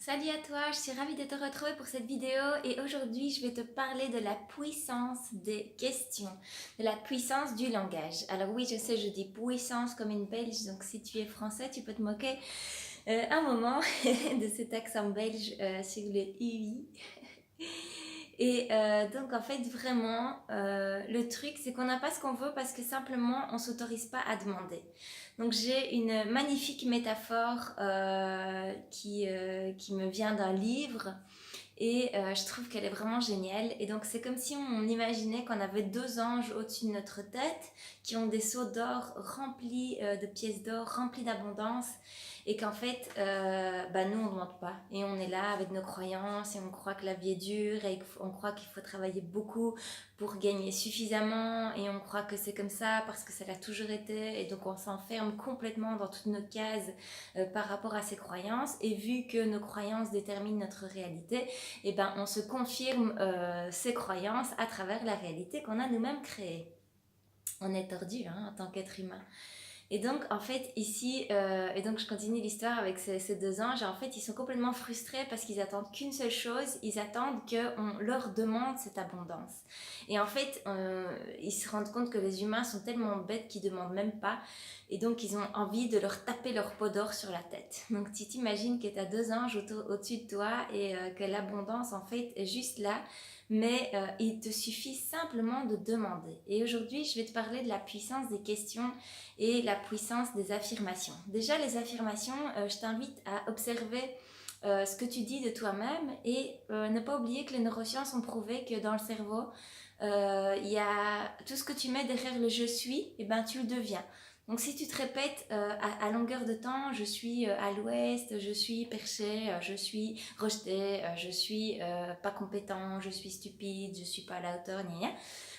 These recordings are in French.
Salut à toi, je suis ravie de te retrouver pour cette vidéo et aujourd'hui je vais te parler de la puissance des questions, de la puissance du langage. Alors oui, je sais, je dis puissance comme une belge, donc si tu es français, tu peux te moquer un moment de cet accent belge sur le UI. Et donc en fait vraiment le truc c'est qu'on n'a pas ce qu'on veut parce que simplement on s'autorise pas à demander. Donc j'ai une magnifique métaphore qui me vient d'un livre et je trouve qu'elle est vraiment géniale. Et donc c'est comme si on imaginait qu'on avait deux anges au-dessus de notre tête qui ont des seaux d'or remplis de pièces d'or, remplis d'abondance. Et qu'en fait, nous, on ne demande pas. Et on est là avec nos croyances et on croit que la vie est dure et on croit qu'il faut travailler beaucoup pour gagner suffisamment. Et on croit que c'est comme ça parce que ça l'a toujours été. Et donc, on s'enferme complètement dans toutes nos cases par rapport à ces croyances. Et vu que nos croyances déterminent notre réalité, eh ben, on se confirme ces croyances à travers la réalité qu'on a nous-mêmes créée. On est tordu en tant qu'être humain. Et donc, en fait, ici, et donc je continue l'histoire avec ces deux anges, et en fait, ils sont complètement frustrés parce qu'ils attendent qu'une seule chose, ils attendent qu'on leur demande cette abondance. Et en fait, ils se rendent compte que les humains sont tellement bêtes qu'ils ne demandent même pas, et donc ils ont envie de leur taper leur pot d'or sur la tête. Donc, tu t'imagines que tu as deux anges au-dessus de toi, et que l'abondance, en fait, est juste là, mais il te suffit simplement de demander. Et aujourd'hui, je vais te parler de la puissance des questions et la puissance des affirmations. Déjà, les affirmations, je t'invite à observer ce que tu dis de toi-même et ne pas oublier que les neurosciences ont prouvé que dans le cerveau, il y a tout ce que tu mets derrière le je suis, et ben tu le deviens. Donc si tu te répètes à longueur de temps, je suis à l'ouest, je suis perché, je suis rejeté, je suis pas compétent, je suis stupide, je suis pas à la hauteur, ni rien,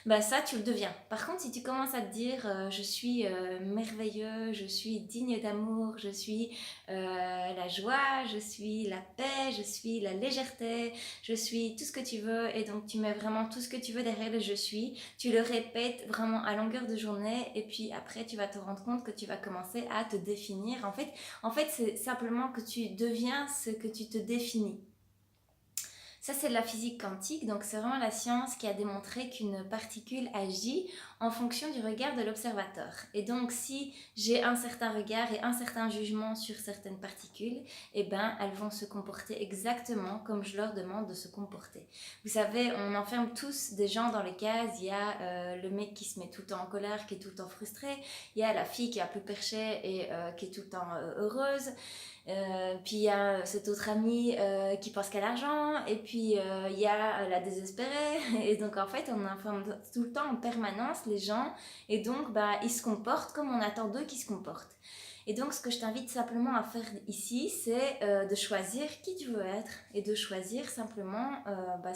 bah ça tu le deviens. Par contre, si tu commences à te dire je suis merveilleux, je suis digne d'amour, je suis la joie, je suis la paix, je suis la légèreté, je suis tout ce que tu veux, et donc tu mets vraiment tout ce que tu veux derrière le je suis, tu le répètes vraiment à longueur de journée, et puis après tu vas te rendre compte que tu vas commencer à te définir. En fait c'est simplement que tu deviens ce que tu te définis. Ça, c'est de la physique quantique, donc c'est vraiment la science qui a démontré qu'une particule agit en fonction du regard de l'observateur. Et donc, si j'ai un certain regard et un certain jugement sur certaines particules, eh ben, elles vont se comporter exactement comme je leur demande de se comporter. Vous savez, on enferme tous des gens dans les cases. Il y a le mec qui se met tout le temps en colère, qui est tout le temps frustré. Il y a la fille qui est un peu perchée et qui est tout le temps heureuse. Puis il y a cette autre amie qui pense qu'à l'argent, et puis il y a la désespérée, et donc en fait on informe tout le temps en permanence les gens, et donc ils se comportent comme on attend d'eux qu'ils se comportent. Et donc ce que je t'invite simplement à faire ici, c'est de choisir qui tu veux être, et de choisir simplement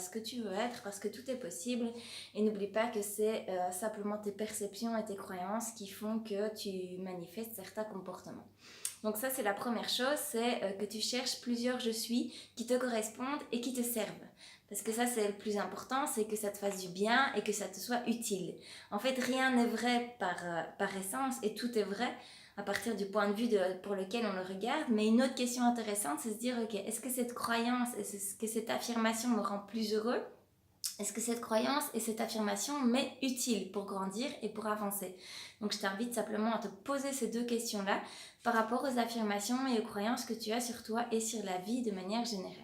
ce que tu veux être, parce que tout est possible, et n'oublie pas que c'est simplement tes perceptions et tes croyances qui font que tu manifestes certains comportements. Donc ça, c'est la première chose, c'est que tu cherches plusieurs je suis qui te correspondent et qui te servent. Parce que ça, c'est le plus important, c'est que ça te fasse du bien et que ça te soit utile. En fait, rien n'est vrai par essence, et tout est vrai à partir du point de vue pour lequel on le regarde. Mais une autre question intéressante, c'est de se dire, ok, est-ce que cette croyance, est-ce que cette affirmation me rend plus heureux ? Est-ce que cette croyance et cette affirmation m'est utile pour grandir et pour avancer? Donc je t'invite simplement à te poser ces deux questions-là par rapport aux affirmations et aux croyances que tu as sur toi et sur la vie de manière générale.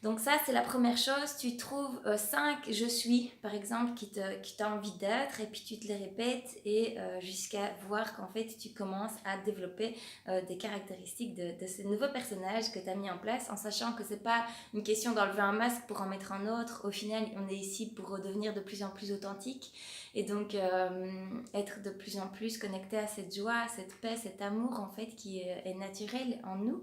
Donc ça, c'est la première chose. Tu trouves 5 je suis, par exemple, qui t'as envie d'être, et puis tu te les répètes, et jusqu'à voir qu'en fait, tu commences à développer des caractéristiques de ce nouveau personnage que tu as mis en place, en sachant que c'est pas une question d'enlever un masque pour en mettre un autre. Au final, on est ici pour devenir de plus en plus authentique, et donc être de plus en plus connecté à cette joie, cette paix, cet amour, en fait, qui est naturel en nous.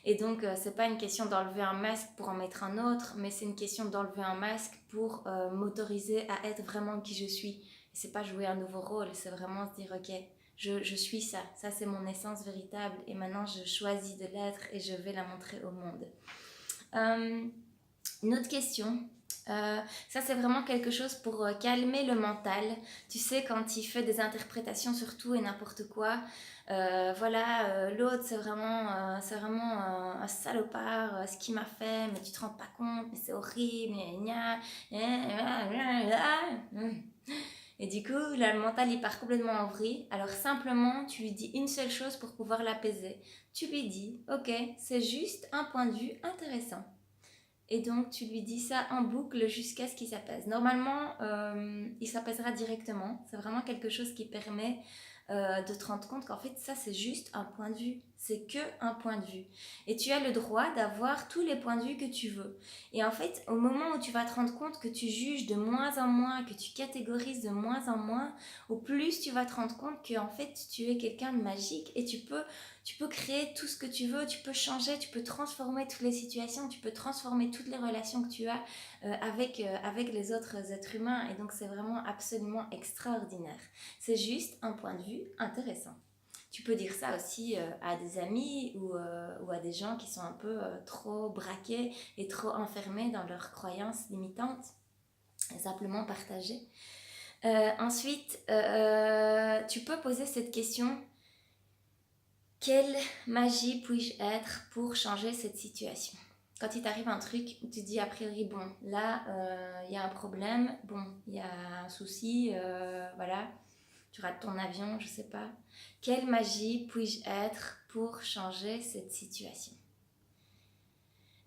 Et donc, c'est pas une question d'enlever un masque pour en mettre un autre, mais c'est une question d'enlever un masque pour m'autoriser à être vraiment qui je suis. Et c'est pas jouer un nouveau rôle, c'est vraiment se dire, ok, je suis ça c'est mon essence véritable, et maintenant je choisis de l'être et je vais la montrer au monde. Une autre question Ça, c'est vraiment quelque chose pour calmer le mental. Tu sais, quand il fait des interprétations sur tout et n'importe quoi, l'autre, c'est vraiment un salopard, ce qu'il m'a fait, mais tu te rends pas compte, mais c'est horrible, gna, gna, gna, gna. Et du coup, là, le mental, il part complètement en vrille. Alors, simplement, tu lui dis une seule chose pour pouvoir l'apaiser. Tu lui dis, ok, c'est juste un point de vue intéressant. Et donc, tu lui dis ça en boucle jusqu'à ce qu'il s'apaise. Normalement, il s'apaisera directement. C'est vraiment quelque chose qui permet de te rendre compte qu'en fait, ça, c'est juste un point de vue. C'est que un point de vue. Et tu as le droit d'avoir tous les points de vue que tu veux. Et en fait, au moment où tu vas te rendre compte que tu juges de moins en moins, que tu catégorises de moins en moins, au plus tu vas te rendre compte que en fait, tu es quelqu'un de magique et tu peux créer tout ce que tu veux, tu peux changer, tu peux transformer toutes les situations, tu peux transformer toutes les relations que tu as avec les autres êtres humains. Et donc, c'est vraiment absolument extraordinaire. C'est juste un point de vue intéressant. Tu peux dire ça aussi à des amis ou à des gens qui sont un peu trop braqués et trop enfermés dans leurs croyances limitantes. Et simplement partager. Ensuite, tu peux poser cette question: quelle magie puis-je être pour changer cette situation? Quand il t'arrive un truc, tu te dis a priori, bon, là, il y a un problème, bon, il y a un souci, voilà, tu rates ton avion, je sais pas. Quelle magie puis-je être pour changer cette situation?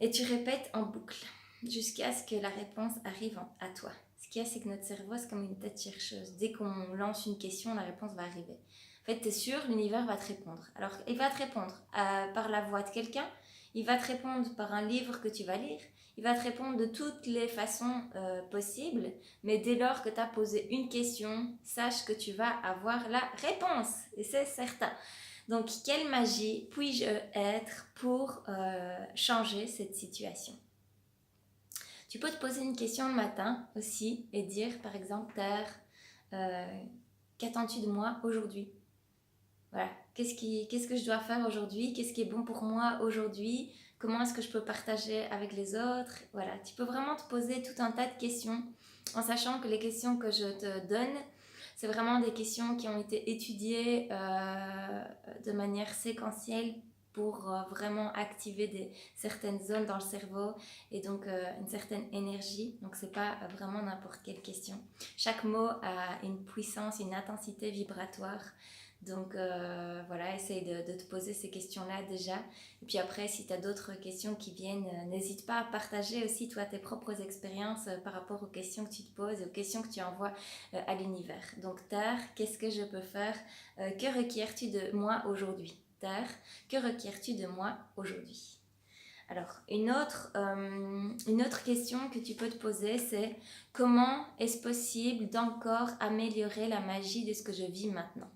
Et tu répètes en boucle jusqu'à ce que la réponse arrive à toi. Ce qu'il y a, c'est que notre cerveau, c'est comme une tête chercheuse. Dès qu'on lance une question, la réponse va arriver. En fait, tu es sûr, l'univers va te répondre. Alors, il va te répondre par la voix de quelqu'un, il va te répondre par un livre que tu vas lire, il va te répondre de toutes les façons possibles, mais dès lors que tu as posé une question, sache que tu vas avoir la réponse, et c'est certain. Donc, quelle magie puis-je être pour changer cette situation? Tu peux te poser une question le matin aussi et dire, par exemple, Terre, qu'attends-tu de moi aujourd'hui? Voilà, qu'est-ce que je dois faire aujourd'hui? Qu'est-ce qui est bon pour moi aujourd'hui? Comment est-ce que je peux partager avec les autres? Voilà, tu peux vraiment te poser tout un tas de questions en sachant que les questions que je te donne, c'est vraiment des questions qui ont été étudiées de manière séquentielle pour vraiment activer certaines zones dans le cerveau et donc une certaine énergie. Donc c'est pas vraiment n'importe quelle question. Chaque mot a une puissance, une intensité vibratoire. Donc voilà, essaye de te poser ces questions-là déjà. Et puis après, si tu as d'autres questions qui viennent, n'hésite pas à partager aussi toi tes propres expériences par rapport aux questions que tu te poses et aux questions que tu envoies à l'univers. Donc Terre, qu'est-ce que je peux faire? Que requiers-tu de moi aujourd'hui? Terre, que requiers-tu de moi aujourd'hui? Alors, une autre question que tu peux te poser, c'est: comment est-ce possible d'encore améliorer la magie de ce que je vis maintenant?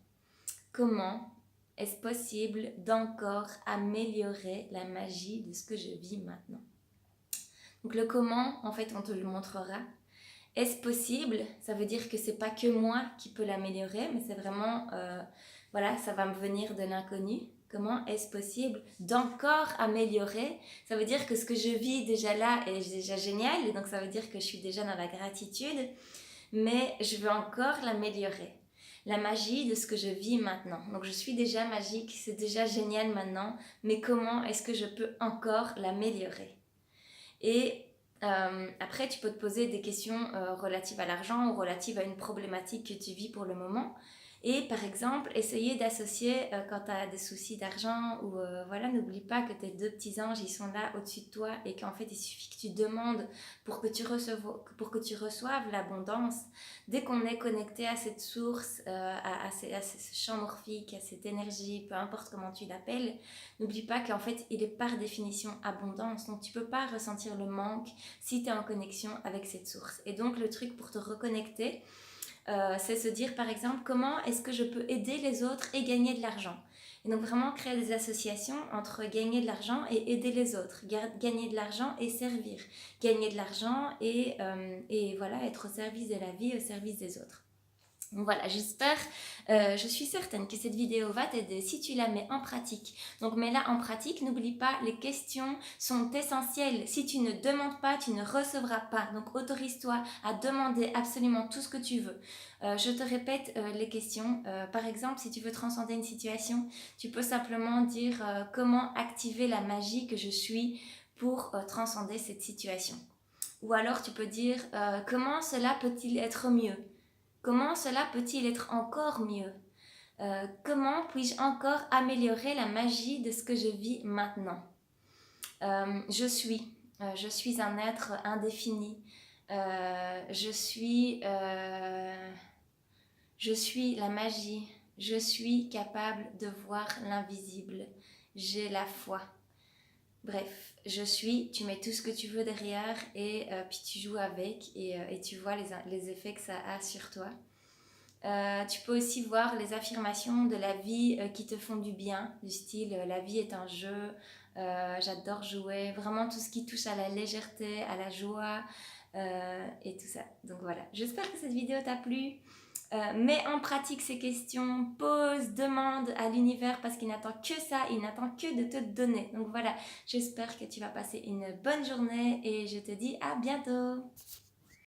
Comment est-ce possible d'encore améliorer la magie de ce que je vis maintenant? Donc le comment, en fait, on te le montrera. Est-ce possible? Ça veut dire que c'est pas que moi qui peux l'améliorer, mais c'est vraiment, voilà, ça va me venir de l'inconnu. Comment est-ce possible d'encore améliorer? Ça veut dire que ce que je vis déjà là est déjà génial, et donc ça veut dire que je suis déjà dans la gratitude, mais je veux encore l'améliorer. La magie de ce que je vis maintenant. Donc je suis déjà magique, c'est déjà génial maintenant, mais comment est-ce que je peux encore l'améliorer? Et après, tu peux te poser des questions relatives à l'argent ou relatives à une problématique que tu vis pour le moment. Et par exemple, essayer d'associer quand tu as des soucis d'argent ou voilà, n'oublie pas que tes deux petits anges, ils sont là au-dessus de toi et qu'en fait, il suffit que tu demandes pour que tu reçoives l'abondance. Dès qu'on est connecté à cette source, à ce champ morphique, à cette énergie, peu importe comment tu l'appelles, n'oublie pas qu'en fait, il est par définition abondance. Donc, tu peux pas ressentir le manque si tu es en connexion avec cette source. Et donc, le truc pour te reconnecter, c'est se dire par exemple comment est-ce que je peux aider les autres et gagner de l'argent. Et donc vraiment créer des associations entre gagner de l'argent et aider les autres, gagner de l'argent et servir, gagner de l'argent et voilà, être au service de la vie, au service des autres. Donc voilà, je suis certaine que cette vidéo va t'aider si tu la mets en pratique. Donc mets-la en pratique, n'oublie pas, les questions sont essentielles. Si tu ne demandes pas, tu ne recevras pas. Donc autorise-toi à demander absolument tout ce que tu veux. Je te répète les questions. Par exemple, si tu veux transcender une situation, tu peux simplement dire comment activer la magie que je suis pour transcender cette situation. Ou alors tu peux dire comment cela peut-il être mieux? Comment cela peut-il être encore mieux? Comment puis-je encore améliorer la magie de ce que je vis maintenant? Je suis un être indéfini. Euh, je suis, euh, je suis la magie. Je suis capable de voir l'invisible. J'ai la foi. Bref, je suis, tu mets tout ce que tu veux derrière et puis tu joues avec et tu vois les effets que ça a sur toi. Tu peux aussi voir les affirmations de la vie qui te font du bien, du style la vie est un jeu, j'adore jouer, vraiment tout ce qui touche à la légèreté, à la joie et tout ça. Donc voilà, j'espère que cette vidéo t'a plu. Mets en pratique ces questions, pose, demande à l'univers parce qu'il n'attend que ça, il n'attend que de te donner. Donc voilà, j'espère que tu vas passer une bonne journée et je te dis à bientôt.